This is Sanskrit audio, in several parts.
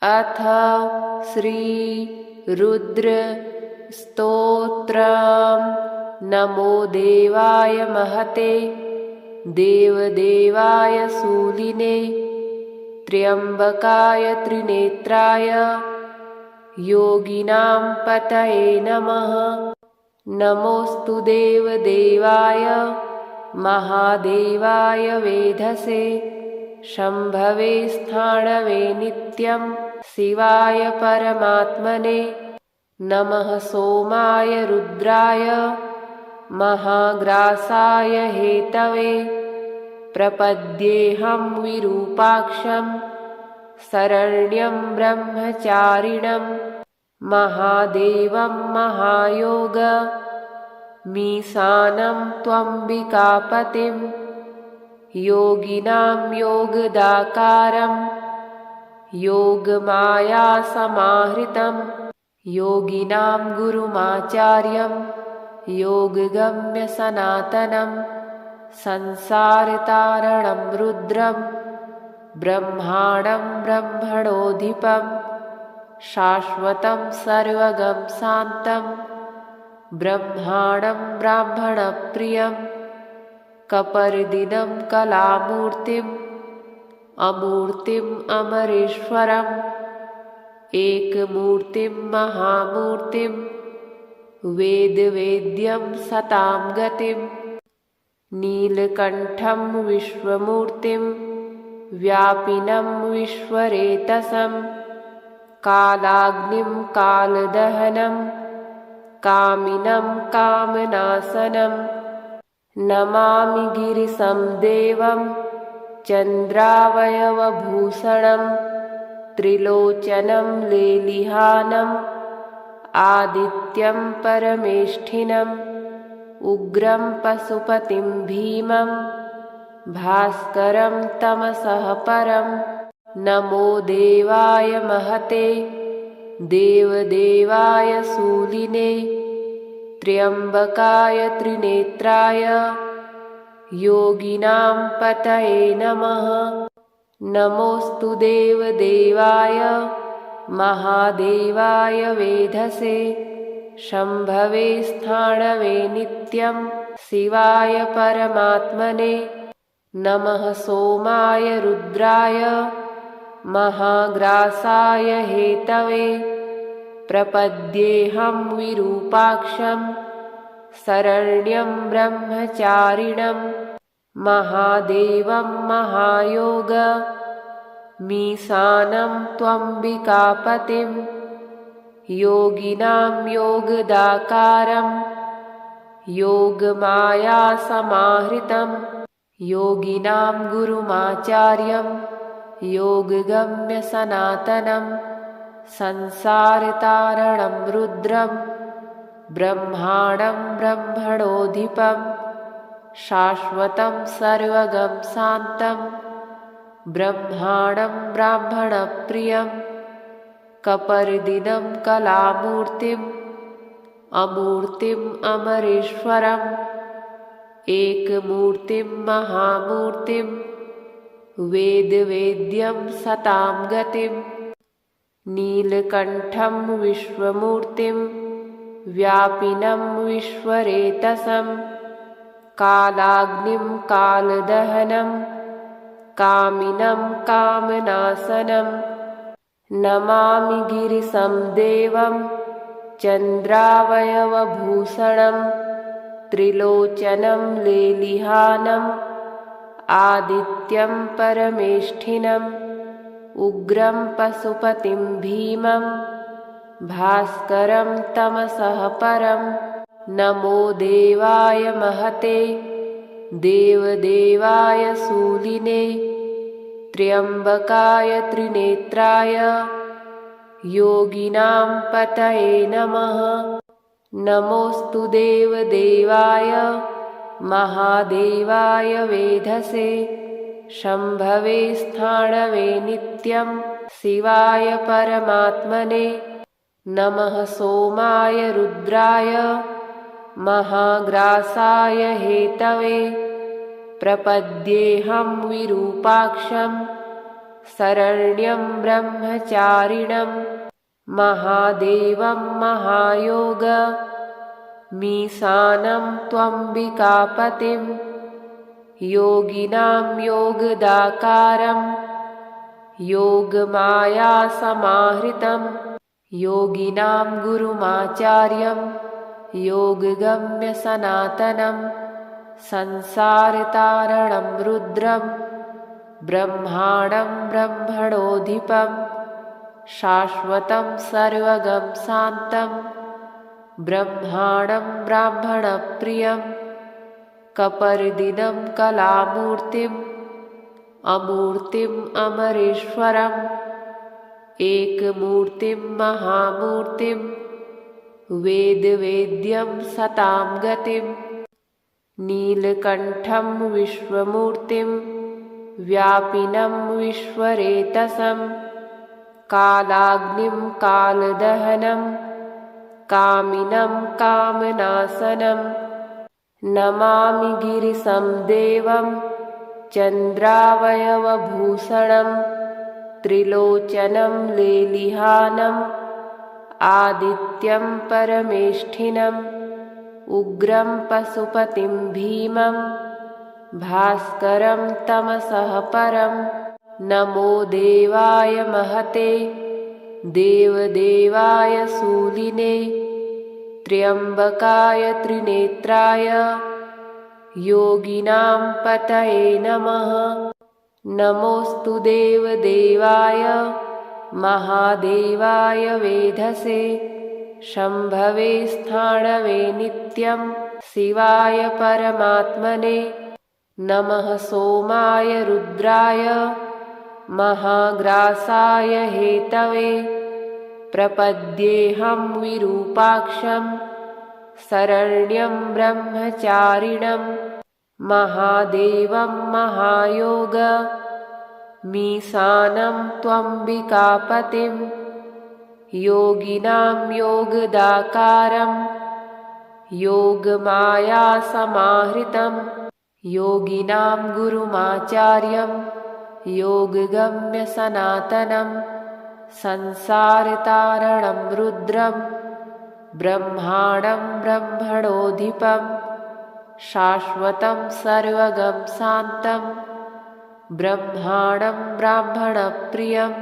अथ श्री रुद्र स्तोत्रम्। नमो देवाय महते देवदेवाय शूलिने त्र्यंबकाय त्रिनेत्राय योगिनां पतये नमः। नमोस्तु देवदेवाय महादेवाय वेधसे शंभवे स्थाणवे नित्यं शिवाय परमात्मने नमः। सोमाय रुद्राय महाग्रासाय हेतवे प्रपद्येऽहं विरूपाक्षं शरण्यं ब्रह्मचारिणं महादेवं महायोगमीशानं त्वम्बिकापतिं योगिनां योगदाकारं योगमायासमाहृतं योगिनां गुरुमाचार्यं योगगम्यसनातनं संसारतारणं रुद्रं ब्रह्माणं ब्रह्मणोऽधिपं शाश्वतं सर्वगं शान्तं ब्रह्माणं ब्राह्मणप्रियं कपर्दिनं कलामूर्तिम् अमूर्तिम् अमरेश्वरम् एकमूर्तिं महामूर्तिं वेदवेद्यं सतां गतिं नीलकण्ठं विश्वमूर्तिं व्यापिनं विश्वरेतसं कालाग्निं कालदहनं कामिनं कामनाशनं नमामि गिरिशं देवं चन्द्रावयवभूषणं त्रिलोचनं लेलिहानम् आदित्यं परमेष्ठिनम् उग्रं पशुपतिं भीमं भास्करं तमसः परं। नमो देवाय महते देवदेवाय शूलिने त्र्यंबकाय त्रिनेत्राय योगिनां पतये नमः। नमोस्तु देवदेवाय महादेवाय वेधसे शंभवे स्थाणवे नित्यं शिवाय परमात्मने नमः। सोमाय रुद्राय महाग्रासाय हेतवे प्रपद्येऽहं विरूपाक्षं शरण्यं ब्रह्मचारिणं महादेवं महायोगमीशानं त्वम्बिकापतिं योगिनां योगदाकारं योगमायासमाहृतं योगिनां गुरुमाचार्यं योगगम्यसनातनं संसारतारणं रुद्रं ब्रह्माणं ब्रह्मणोऽधिपं शाश्वतं सर्वगं शान्तं ब्रह्माणं ब्राह्मणप्रियं कपर्दिनं कलामूर्तिम् अमूर्तिम् अमरेश्वरम् एकमूर्तिं महामूर्तिं वेदवेद्यं सतां गतिं नीलकण्ठं विश्वमूर्तिं व्यापिनं विश्वरेतसं कालाग्निं कालदहनं कामिनं कामनाशनं नमामि गिरिशं देवं चन्द्रावयवभूषणं त्रिलोचनं लेलिहानम् आदित्यं परमेष्ठिनम् उग्रं पशुपतिं भीमं भास्करं तमसः परं। नमो देवाय महते देवदेवाय शूलिने त्र्यंबकाय त्रिनेत्राय योगिनां पतये नमः। नमोस्तु देवदेवाय महादेवाय वेधसे शंभवे स्थाणवे नित्यं शिवाय परमात्मने नमः। सोमाय रुद्राय महाग्रासाय हेतवे प्रपद्येऽहं विरूपाक्षं शरण्यं ब्रह्मचारिणं महादेवं महायोगमीशानं त्वम्बिकापतिं योगिनां योगदाकारं योगमायासमाहृतं योगिनां गुरुमाचार्यं योगगम्यसनातनं संसारतारणं रुद्रं ब्रह्माणं ब्रह्मणोऽधिपं शाश्वतं सर्वगं शान्तं ब्रह्माणं ब्राह्मणप्रियं कपर्दिनं कलामूर्तिम् अमूर्तिम् अमरेश्वरम् एकमूर्तिं महामूर्तिं वेदवेद्यं सतां गतिं नीलकण्ठं विश्वमूर्तिं व्यापिनं विश्वरेतसं कालाग्निं कालदहनं कामिनं कामनाशनं नमामि गिरिशं देवं चन्द्रावयवभूषणं त्रिलोचनं लेलिहानम् आदित्यं परमेष्ठिनम् उग्रं पशुपतिं भीमं भास्करं तमसः परं नमो देवाय महते देवदेवाय शूलिने त्र्यम्बकाय त्रिनेत्राय योगिनां पतये नमः। नमोऽस्तु देवदेवाय महादेवाय वेधसे शम्भवे स्थाणवे नित्यं शिवाय परमात्मने नमः। सोमाय रुद्राय महाग्रासाय हेतवे प्रपद्येऽहं विरूपाक्षं शरण्यं ब्रह्मचारिणं महादेवं महायोगमीशानं त्वम्बिकापतिं योगिनां योगदाकारं योगमायासमाहृतं योगिनां गुरुमाचार्यं योगगम्यसनातनं संसारतारणं रुद्रं ब्रह्माणं ब्रह्मणोऽधिपं शाश्वतं सर्वगं शान्तं ब्रह्माणं ब्राह्मणप्रियं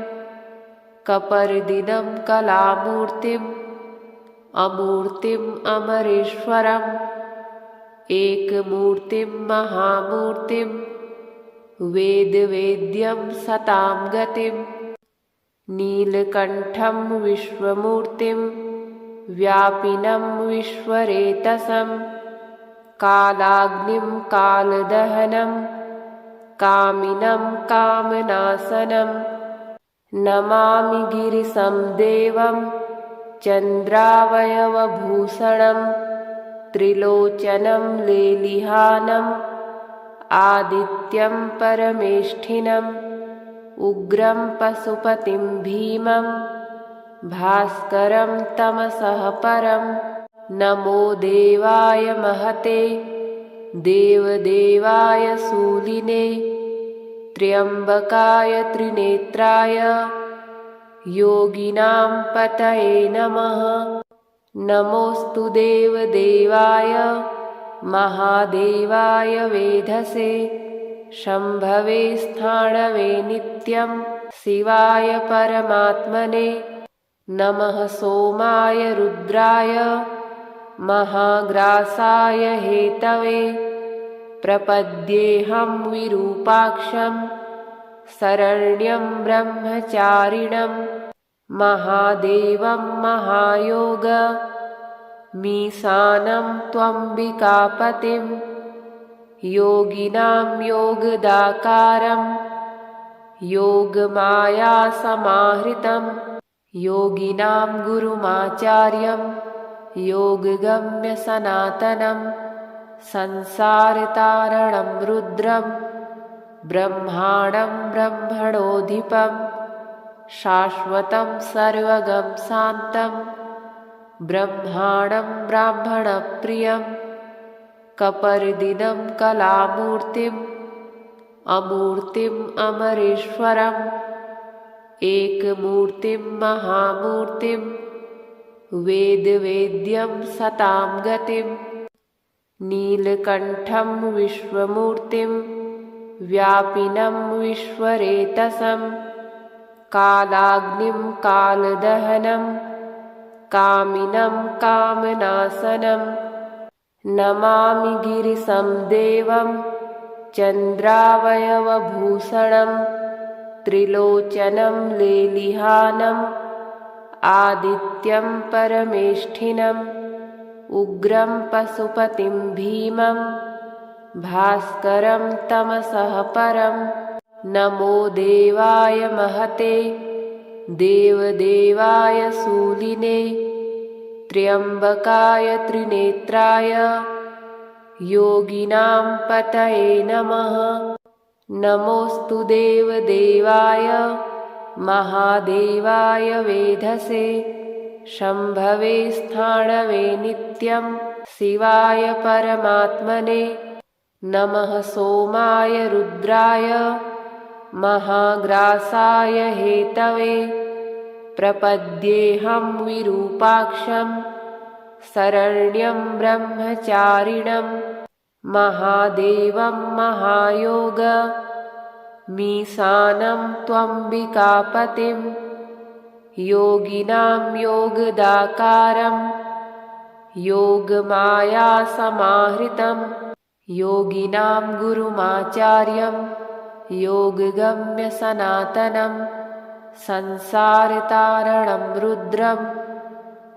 कपर्दिनं कलामूर्तिम् अमूर्तिम् अमरेश्वरम् एकमूर्तिं महामूर्तिं वेदवेद्यं सतां गतिं नीलकण्ठं विश्वमूर्तिं व्यापिनं विश्वरेतसं कालाग्निं कालदहनं कामिनं कामनाशनं नमामि गिरिशं देवं चन्द्रावयवभूषणं त्रिलोचनं लेलिहानम् आदित्यं परमेष्ठिनम् उग्रं पशुपतिं भीमं भास्करं तमसः परं नमो देवाय महते देवदेवाय शूलिने त्र्यम्बकाय त्रिनेत्राय योगिनां पतये नमः। नमोऽस्तु देवदेवाय महादेवाय वेधसे शम्भवे स्थाणवे नित्यं शिवाय परमात्मने नमः। सोमाय रुद्राय महाग्रासाय हेतवे प्रपद्येऽहं विरूपाक्षं शरण्यं ब्रह्मचारिणं महादेवं महायोगमीशानं त्वम्बिकापतिं योगिनां योगदाकारं योगमायासमाहृतं योगिनां गुरुमाचार्यं योगगम्यसनातनं संसारतारणं रुद्रं ब्रह्माणं ब्रह्मणोऽधिपं शाश्वतं सर्वगं शान्तं ब्रह्माणं ब्राह्मणप्रियं कपर्दिनं कलामूर्तिम् अमूर्तिम् अमरेश्वरम् एकमूर्तिं महामूर्तिं वेदवेद्यं सतां गतिं नीलकण्ठं विश्वमूर्तिं व्यापिनं विश्वरेतसं कालाग्निं कालदहनं कामिनं कामनाशनं नमामि गिरिशं देवं चन्द्रावयवभूषणं त्रिलोचनं लेलिहानम् आदित्यं परमेष्ठिनम् उग्रं पशुपतिं भीमं भास्करं तमसः परं नमो देवाय महते देवदेवाय शूलिने त्र्यम्बकाय त्रिनेत्राय योगिनां पतये नमः। नमोऽस्तु देवदेवाय महादेवाय वेधसे शम्भवे स्थाणवे नित्यं शिवाय परमात्मने नमः। सोमाय रुद्राय महाग्रासाय हेतवे प्रपद्येऽहं विरूपाक्षं शरण्यं ब्रह्मचारिणं महादेवं महायोग मीशानं त्वम्बिकापतिं योगिनां योगदाकारं योगमायासमाहृतं योगिनां गुरुमाचार्यं योगगम्यसनातनं संसारतारणं रुद्रं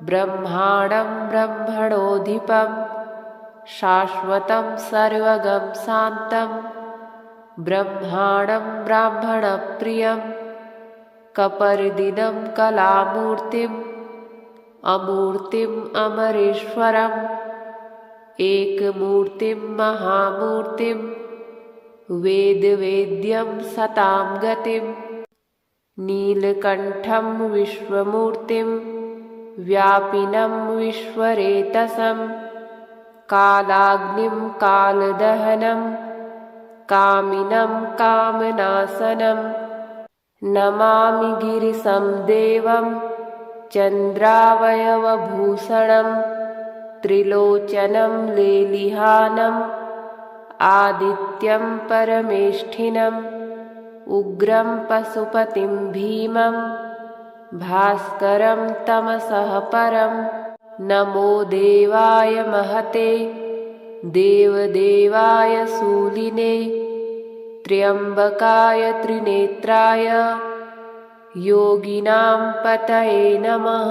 ब्रह्माणं ब्रह्मणोऽधिपं शाश्वतं सर्वगं शान्तं ब्रह्माणं ब्राह्मणप्रियं कपर्दिनं कलामूर्तिम् अमूर्तिम् अमरेश्वरम् एकमूर्तिं महामूर्तिं वेदवेद्यं सतां गतिं नीलकण्ठं विश्वमूर्तिं व्यापिनं विश्वरेतसं कालाग्निं कालदहनं कामिनं कामनाशनं नमामि गिरिशं देवं चन्द्रावयवभूषणं त्रिलोचनं लेलिहानम् आदित्यं परमेष्ठिनम् उग्रं पशुपतिं भीमं भास्करं तमसः परं नमो देवाय महते देवदेवाय शूलिने त्र्यम्बकाय त्रिनेत्राय योगिनां पतये नमः।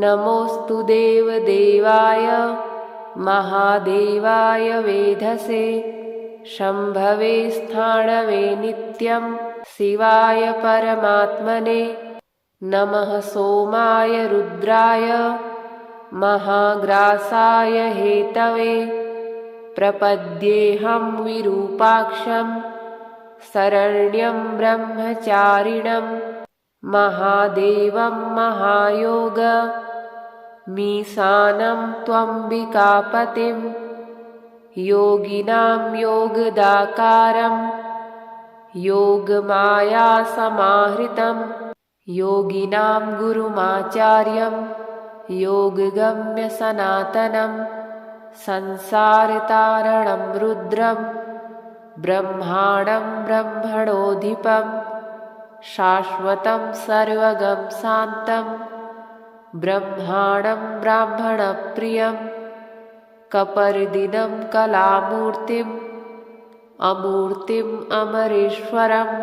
नमोऽस्तु देवदेवाय महादेवाय वेधसे शम्भवे स्थाणवे नित्यं शिवाय परमात्मने नमः। सोमाय रुद्राय महाग्रासाय हेतवे प्रपद्येऽहं विरूपाक्षं शरण्यं ब्रह्मचारिणं महादेवं महायोग मीशानं त्वम्बिकापतिं योगिनां योगदाकारं योगमायासमाहृतं योगिनां गुरुमाचार्यं योगगम्यसनातनं संसारतारणं रुद्रं ब्रह्माणं ब्रह्मणोऽधिपं शाश्वतं सर्वगं शान्तं ब्रह्माणं ब्राह्मणप्रियं कपर्दिनं कलामूर्तिम् अमूर्तिम् अमरेश्वरम्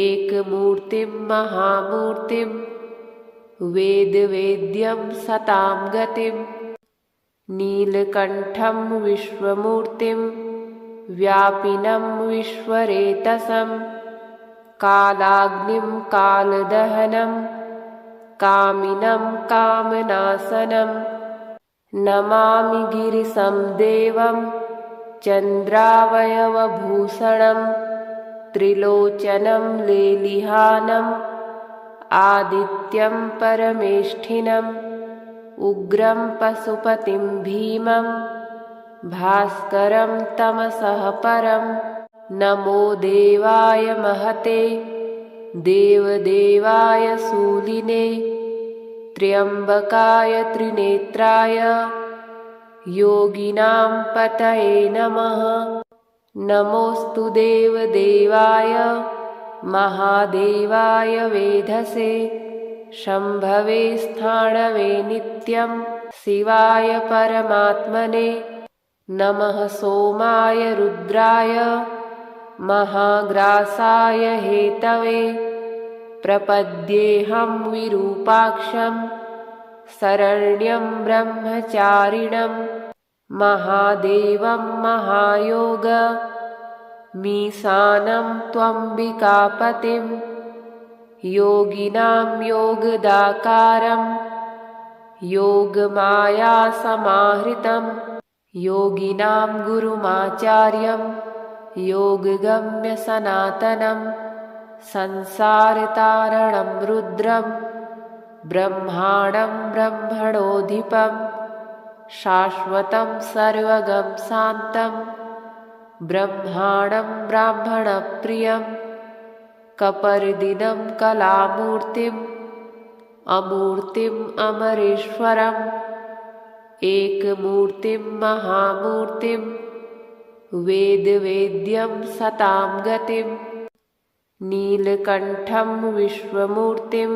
एकमूर्तिं महामूर्तिं वेदवेद्यं सतां गतिं नीलकण्ठं विश्वमूर्तिं व्यापिनं विश्वरेतसं कालाग्निं कालदहनं कामिनं कामनाशनं नमामि गिरिशं देवं चन्द्रावयवभूषणं त्रिलोचनं लेलिहानम् आदित्यं परमेष्ठिनम् उग्रं पशुपतिं भीमं भास्करं तमसः परं नमो देवाय महते देवदेवाय शूलिने त्र्यम्बकाय त्रिनेत्राय योगिनां पतये नमः। नमोऽस्तु देवदेवाय महादेवाय वेधसे शम्भवे स्थाणवे नित्यं शिवाय परमात्मने नमः। सोमाय रुद्राय महाग्रासाय हेतवे प्रपद्येऽहं विरूपाक्षं शरण्यं ब्रह्मचारिणं महादेवं महायोग मीशानं त्वम्बिकापतिं योगिनां योगदाकारं योगमायासमाहृतं योगिनां गुरुमाचार्यं योगगम्य सनातनं संसारतारणं रुद्रं ब्रह्माणं ब्रह्मणोऽधिपं शाश्वतं सर्वगं शान्तं ब्रह्माणं ब्राह्मणप्रियं कपर्दिनं कलामूर्तिम् अमूर्तिम् अमरेश्वरम् एकमूर्तिं महामूर्तिं वेदवेद्यं सतां गतिं नीलकण्ठं विश्वमूर्तिं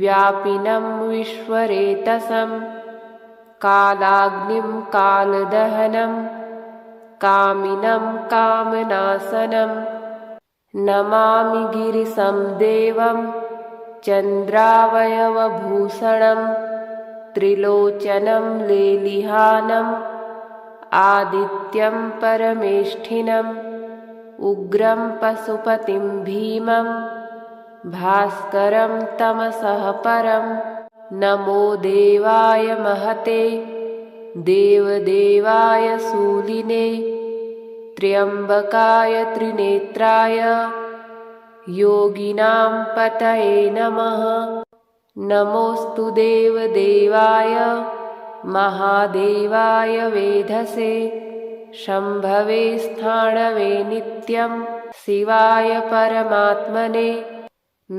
व्यापिनं विश्वरेतसं कालाग्निं कालदहनं कामिनं कामनाशनं नमामि गिरिशं देवं चन्द्रावयवभूषणं त्रिलोचनं लेलिहानम् आदित्यं परमेष्ठिनम् उग्रं पशुपतिं भीमं भास्करं तमसः परं नमो देवाय महते देवदेवाय शूलिने त्र्यम्बकाय त्रिनेत्राय योगिनां पतये नमः। नमोऽस्तु देवदेवाय महादेवाय वेधसे शम्भवे स्थाणवे नित्यं शिवाय परमात्मने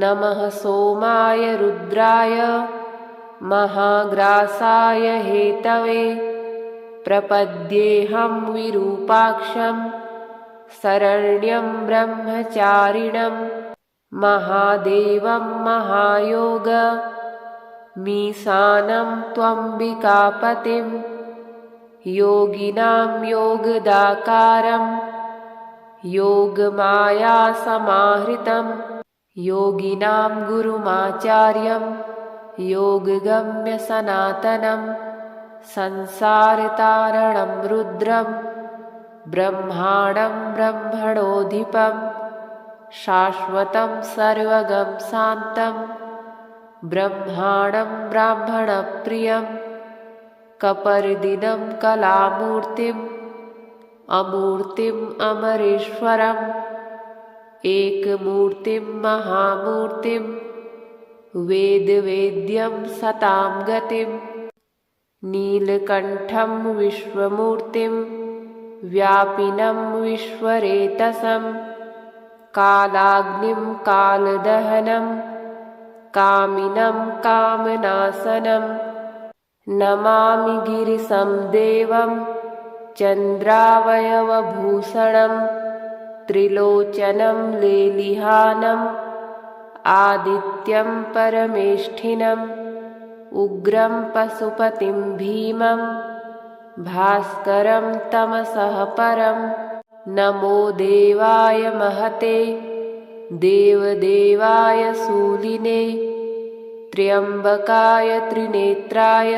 नमः। सोमाय रुद्राय महाग्रासाय हेतवे प्रपद्येऽहं विरूपाक्षं शरण्यं ब्रह्मचारिणं महादेवं महायोग मीशानं त्वम्बिकापतिं योगिनां योगदाकारं योगमायासमाहृतं योगिनां गुरुमाचार्यं योगगम्य सनातनं संसारतारणं रुद्रं ब्रह्माणं ब्रह्मणोऽधिपं शाश्वतं सर्वगं शान्तं ब्रह्माणं ब्राह्मणप्रियं कपर्दिनं कलामूर्तिम् अमूर्तिम् अमरेश्वरम् एकमूर्तिं महामूर्तिं वेदवेद्यं सतां गतिं नीलकण्ठं विश्वमूर्तिं व्यापिनं विश्वरेतसं कालाग्निं कालदहनं कामिनं कामनाशनं नमामि गिरिशं देवं चन्द्रावयवभूषणं त्रिलोचनं लेलिहानम् आदित्यं परमेष्ठिनम् उग्रं पशुपतिं भीमं भास्करं तमसः परं नमो देवाय महते देवदेवाय शूलिने त्र्यम्बकाय त्रिनेत्राय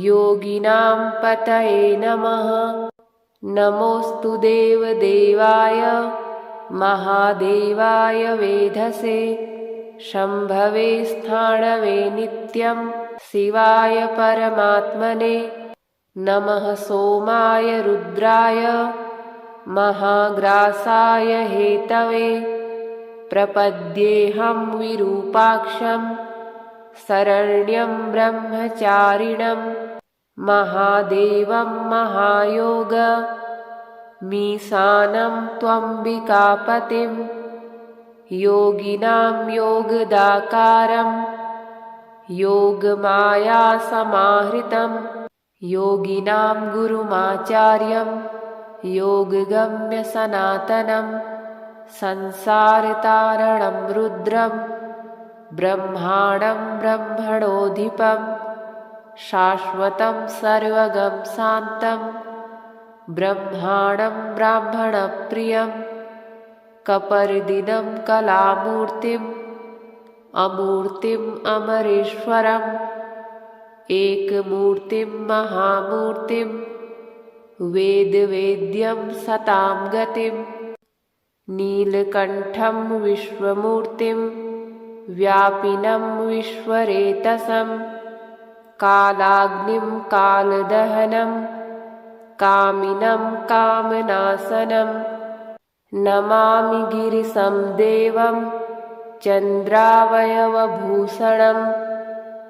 योगिनां पतये नमः। नमोऽस्तु देवदेवाय महादेवाय वेधसे शम्भवे स्थाणवे नित्यं शिवाय परमात्मने नमः। सोमाय रुद्राय महाग्रासाय हेतवे प्रपद्येऽहं विरूपाक्षं शरण्यं ब्रह्मचारिणं महादेवं महायोग मीशानं त्वम्बिकापतिं योगिनां योगदाकारं योगमायासमाहृतं योगिनां गुरुमाचार्यं योगगम्यसनातनं संसारतारणं रुद्रं ब्रह्माणं ब्रह्मणोऽधिपं शाश्वतं सर्वगं शान्तं ब्रह्माणं ब्राह्मणप्रियं कपर्दिनं कलामूर्तिम् अमूर्तिम् अमरेश्वरम् एकमूर्तिं महामूर्तिं वेदवेद्यं सतां गतिं नीलकण्ठं विश्वमूर्तिं व्यापिनं विश्वरेतसं कालाग्निं कालदहनं कामिनं कामनाशनं नमामि गिरिशं देवं चन्द्रावयवभूषणं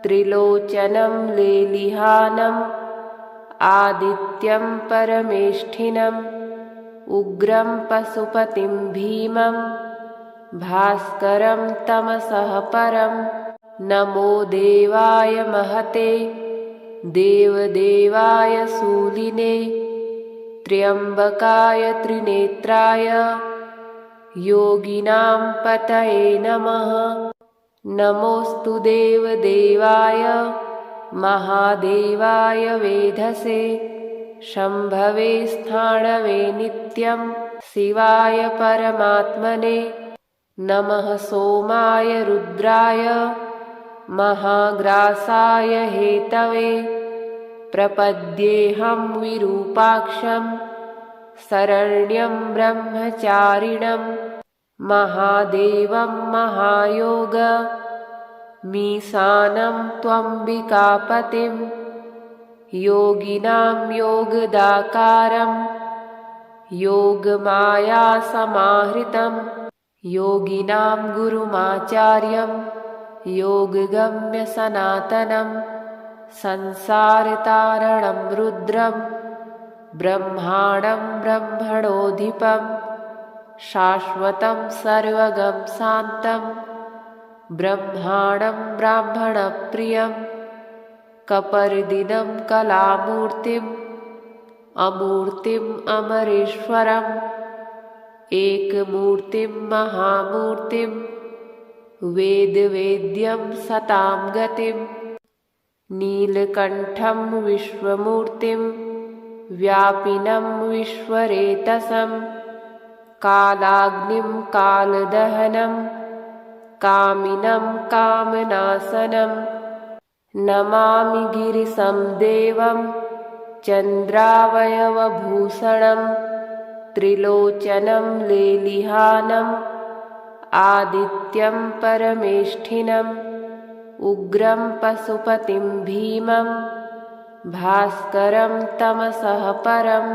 त्रिलोचनं लेलिहानम् आदित्यं परमेष्ठिनम् उग्रं पशुपतिं भीमं भास्करं तमसः परं नमो देवाय महते देवदेवाय शूलिने त्र्यम्बकाय त्रिनेत्राय योगिनां पतये नमः। नमोऽस्तु देवदेवाय महादेवाय वेधसे शम्भवे स्थाणवे नित्यं शिवाय परमात्मने नमः। सोमाय रुद्राय महाग्रासाय हेतवे प्रपद्येऽहं विरूपाक्षं शरण्यं ब्रह्मचारिणं महादेवं महायोगमीशानं त्वम्बिकापतिं योगिनां योगदाकारं योगमायासमाहृतं योगिनां गुरुमाचार्यं योगगम्यसनातनं संसारतारणं रुद्रं ब्रह्माणं ब्रह्मणोऽधिपं शाश्वतं सर्वगं शान्तं ब्रह्माणं ब्राह्मणप्रियं कपर्दिनं कलामूर्तिम् अमूर्तिम् अमरेश्वरम् एकमूर्तिं महामूर्तिं वेदवेद्यं सतां गतिं नीलकण्ठं विश्वमूर्तिं व्यापिनं विश्वरेतसं कालाग्निं कालदहनं कामिनं कामनाशनं नमामि गिरिशं देवं चन्द्रावयवभूषणं त्रिलोचनं लेलिहानम् आदित्यं परमेष्ठिनम् उग्रं पशुपतिं भीमं भास्करं तमसः परं